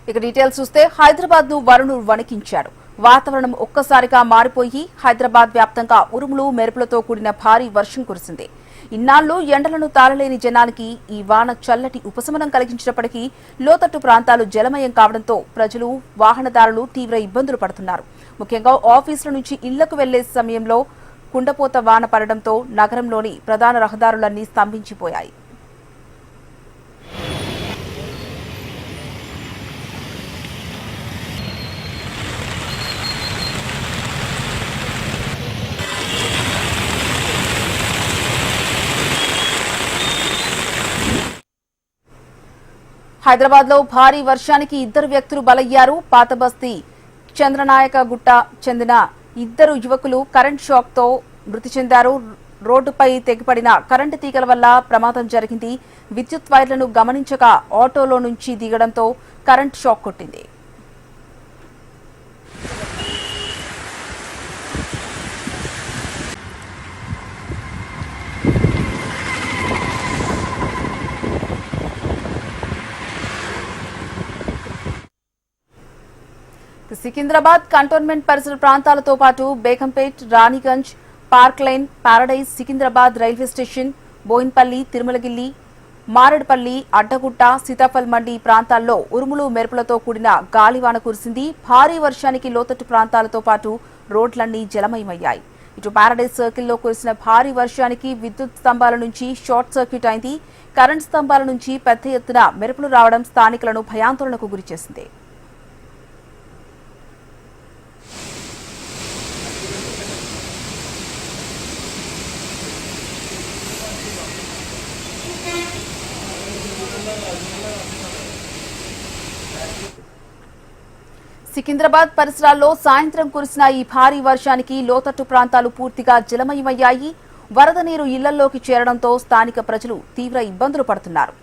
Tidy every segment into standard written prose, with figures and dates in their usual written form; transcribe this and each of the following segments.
ఇక డీటెయిల్స్ చూస్తే హైదరాబాద్ ను వరుణుడు వణికించాడు. వాతావరణం ఒక్కసారిగా మారిపోయి హైదరాబాద్ వ్యాప్తంగా ఉరుములు మెరుపులతో కూడిన భారీ వర్షం కురిసింది. ఇన్నాళ్లు ఎండలను తాళలేని జనానికి ఈ వాన చల్లటి ఉపశమనం కలిగించినప్పటికీ లోతట్టు ప్రాంతాలు జలమయం కావడంతో ప్రజలు, వాహనదారులు తీవ్ర ఇబ్బందులు పడుతున్నారు. ముఖ్యంగా ఆఫీసుల నుంచి ఇళ్లకు వెళ్లే సమయంలో కుండపోత వాన పడడంతో నగరంలోని ప్రధాన రహదారులన్నీ స్తంభించిపోయాయి. హైదరాబాద్ లో భారీ వర్షానికి ఇద్దరు వ్యక్తులు బలయ్యారు. పాతబస్తీ చంద్రనాయక గుట్ట చెందిన ఇద్దరు యువకులు కరెంట్ షాక్ తో మృతి చెందారు. రోడ్డుపై తెగిపడిన కరెంటు తీగల వల్ల ప్రమాదం జరిగింది. విద్యుత్ వైర్లను గమనించక ఆటోలో నుంచి దిగడంతో కరెంట్ షాక్ కొట్టింది. సికింద్రాబాద్ కంటోన్మెంట్ పరిసర ప్రాంతాలతో పాటు Begumpet, Ranigunj, park line, paradise, Secunderabad railway station, Bowenpally, Tirumalagiri, Marredpally, Addagutta, Seethaphal Mandi ప్రాంతాల్లో ఉరుములు మెరుపులతో కూడిన గాలివాన కురిసింది. భారీ వర్షానికి లోతట్టు ప్రాంతాలతో పాటు రోడ్లన్నీ జలమయమయ్యాయి. ఇటు పారడైజ్ సర్కిల్లో కురిసిన భారీ వర్షానికి విద్యుత్ స్తంభాల నుంచి షార్ట్ సర్క్యూట్ అయింది. కరెంట్ స్తంభాల నుంచి పెద్ద ఎత్తున మెరుపులు రావడం స్థానికులను భయాందోళనకు గురిచేసింది. సికింద్రాబాద్ పరిసరాల్లో సాయంత్రం కురిసిన ఈ భారీ వర్షానికి లోతట్టు ప్రాంతాలు పూర్తిగా జలమయమయ్యాయి. వరద నీరు ఇళ్లలోకి చేరడంతో స్థానిక ప్రజలు తీవ్ర ఇబ్బందులు పడుతున్నారు.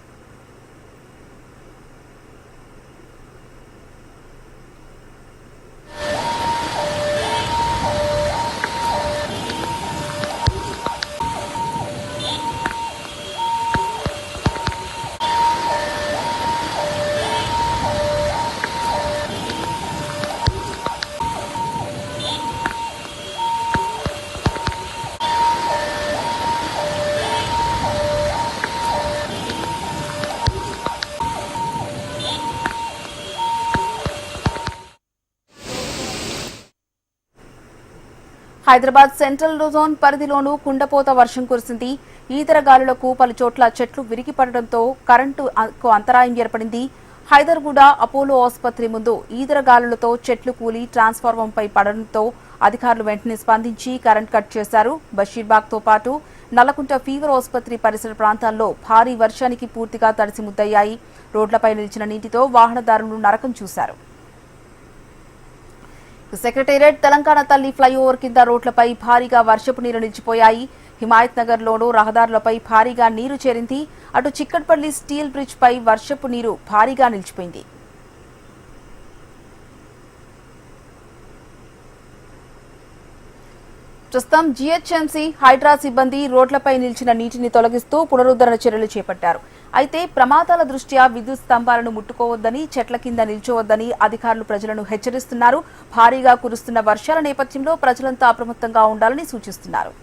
హైదరాబాద్ సెంట్రల్ జోన్ పరిధిలోనూ కుండపోత వర్షం కురిసింది. ఈదరగాలులకు పలుచోట్ల చెట్లు విరిగిపడడంతో కరెంటుకు అంతరాయం ఏర్పడింది. హైదర్గూడ అపోలో ఆసుపత్రి ముందు ఈదరగాలులతో చెట్లు కూలి ట్రాన్స్ఫార్మర్పై పడడంతో అధికారులు వెంటనే స్పందించి కరెంట్ కట్ చేశారు. బషీర్బాగ్తో పాటు నల్లకుంట ఫీవర్ ఆసుపత్రి పరిసర ప్రాంతాల్లో భారీ వర్షానికి పూర్తిగా తడిసి ముద్దయ్యాయి. రోడ్లపై నిలిచిన నీటితో వాహనదారులు నరకం చూశారు. సెక్రటేరియట్, తెలంగాణ తల్లి ఫ్లైఓవర్ కింద రోడ్లపై భారీగా వర్షపు నీరు నిలిచిపోయాయి. హిమాయత్ నగర్ లోనూ రహదారులపై భారీగా నీరు చేరింది. అటు చిక్కట్పల్లి స్టీల్ బ్రిడ్జ్ పై వర్షపు నీరు భారీగా నిలిచిపోయింది. ప్రస్తుతం జీహెచ్ఎంసీ, హైడ్రా సిబ్బంది రోడ్లపై నిలిచిన నీటిని తొలగిస్తూ పునరుద్ధరణ చర్యలు చేపట్టారు. అయితే ప్రమాదాల దృష్ట్యా విద్యుత్ స్తంభాలను ముట్టుకోవద్దని, చెట్ల కింద నిల్చోవద్దని అధికారులు ప్రజలను హెచ్చరిస్తున్నారు. భారీగా కురుస్తున్న వర్షాల నేపథ్యంలో ప్రజలంతా అప్రమత్తంగా ఉండాలని సూచిస్తున్నారు.